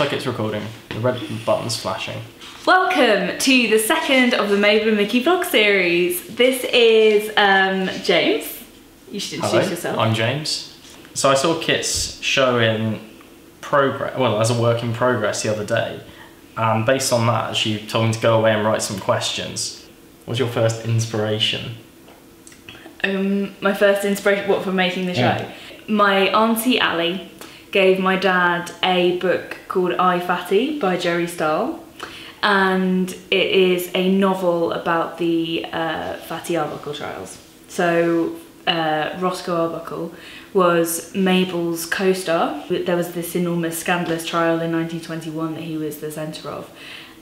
like it's recording. The red button's flashing. Welcome to the second of the Mabel and Mickey vlog series. This is James. You should introduce yourself. I'm James. So I saw Kit's show in progress, well, as a work in progress the other day. And based on that, she told me to go away and write some questions. What was your first inspiration? My first inspiration, what, for making the show? My auntie Ali gave my dad a book called I, Fatty by Jerry Stahl. And it is a novel about the Fatty Arbuckle trials. So Roscoe Arbuckle was Mabel's co-star. There was this enormous scandalous trial in 1921 that he was the centre of.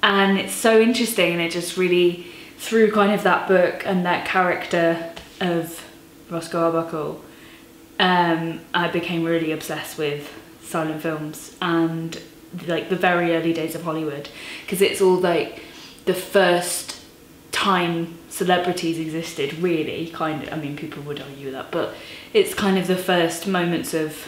And it's so interesting, and it just really, through kind of that book and that character of Roscoe Arbuckle, I became really obsessed with silent films and like the very early days of Hollywood, because it's all like the first time celebrities existed, really, kind of. I mean, people would argue that, but it's kind of the first moments of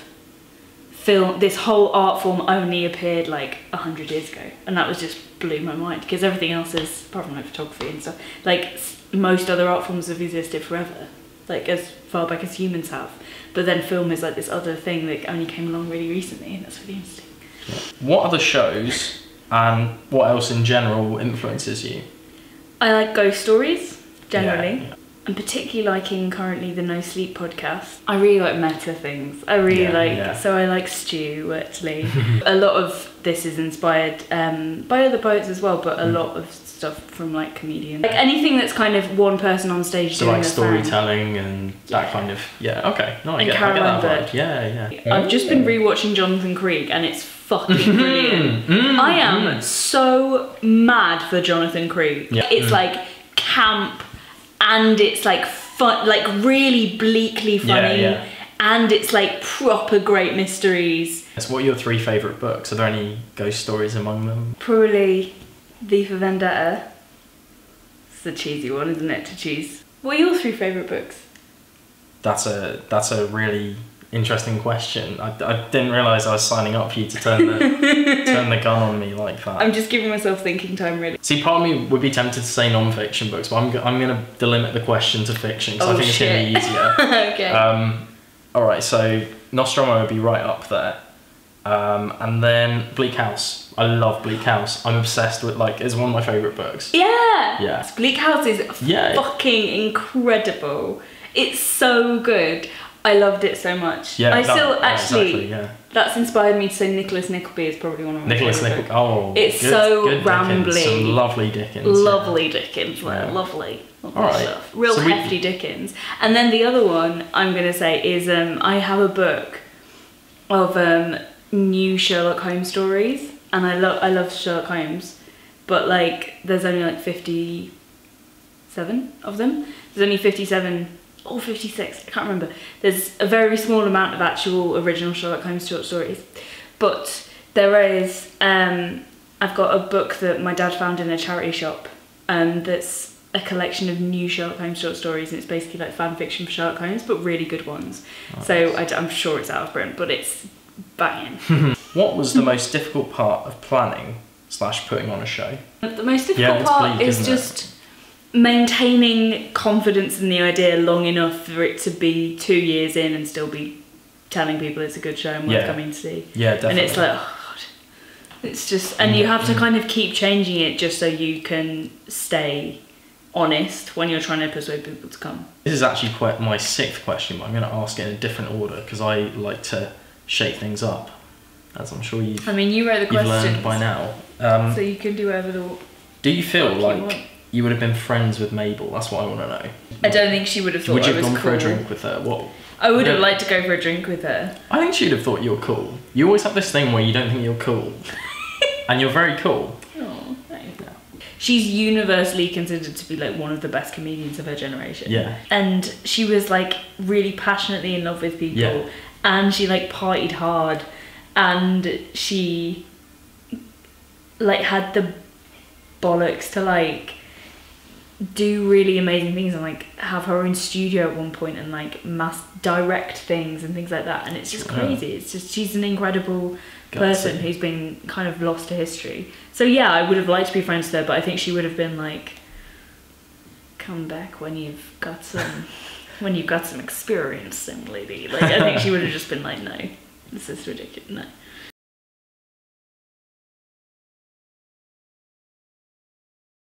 film. This whole art form only appeared like 100 years ago, and that was just blew my mind, because everything else is, apart from like photography and stuff, like most other art forms have existed forever, like as far back as humans have, but then film is like this other thing that only came along really recently, and that's really interesting. What other shows and what else in general influences you? I like ghost stories, generally. Yeah. I'm particularly liking currently the No Sleep podcast. I really like meta things. I really so I like Stu, actually. A lot of this is inspired by other poets as well, but a lot of stuff from like comedians. Like anything that's kind of one person on stage so doing like a storytelling and that kind of, okay. No, I get that vibe. Yeah. I've just been rewatching Jonathan Creek, and it's fucking brilliant. I am so mad for Jonathan Creek. It's like camp, and it's like fun, like really bleakly funny, and it's like proper great mysteries. So what are your 3 favourite books? Are there any ghost stories among them? Probably V for Vendetta. It's a cheesy one, isn't it, to choose? What are your 3 favourite books? That's a really interesting question. I didn't realise I was signing up for you to turn the gun on me like that. I'm just giving myself thinking time, really. See, part of me would be tempted to say non-fiction books, but I'm going to delimit the question to fiction, because I think it's going to be easier. Okay. Alright, so Nostromo would be right up there. And then Bleak House. I love Bleak House. I'm obsessed with, like, it's one of my favourite books. Yeah. Bleak House is fucking incredible. It's so good. I loved it so much. That's inspired me to say Nicholas Nickleby is probably one of my favourite books. Oh, it's so rambly. Some lovely Dickens. Lovely Dickens, lovely stuff. Real hefty Dickens. And then the other one I'm going to say is I have a book of new Sherlock Holmes stories, and I love Sherlock Holmes, but like there's only like 57 of them. There's only 57 or 56, I can't remember. There's a very small amount of actual original Sherlock Holmes short stories, but there is I've got a book that my dad found in a charity shop that's a collection of new Sherlock Holmes short stories, and it's basically like fan fiction for Sherlock Holmes, but really good ones. Nice. So I'm sure it's out of print, but it's banging. What was the most difficult part of planning / putting on a show? The most difficult part is just maintaining confidence in the idea long enough for it to be 2 years in and still be telling people it's a good show and worth coming to see. Yeah, definitely. And it's like, oh God. It's just, and you have to kind of keep changing it just so you can stay honest when you're trying to persuade people to come. This is actually quite my 6th question, but I'm going to ask it in a different order, because I like to shake things up, as I'm sure you wrote the questions. Learned by now. So you can do whatever do you feel like you would have been friends with Mabel? That's what I want to know. I don't think she would have thought I was cool. Would you have gone for a drink with her? What? I would have liked to go for a drink with her. I think she'd have thought you were cool. You always have this thing where you don't think you're cool. And you're very cool. Oh, thanks. Yeah. She's universally considered to be like one of the best comedians of her generation. Yeah. And she was like really passionately in love with people. Yeah. And she like partied hard. And she like had the bollocks to like do really amazing things and like have her own studio at one point and like mass direct things and things like that, and it's just crazy. It's just, she's an incredible person who's been kind of lost to history. So yeah, I would have liked to be friends with her, but I think she would have been like, come back when you've got some experience, then lady. Like I think she would have just been like, no, this is ridiculous. No.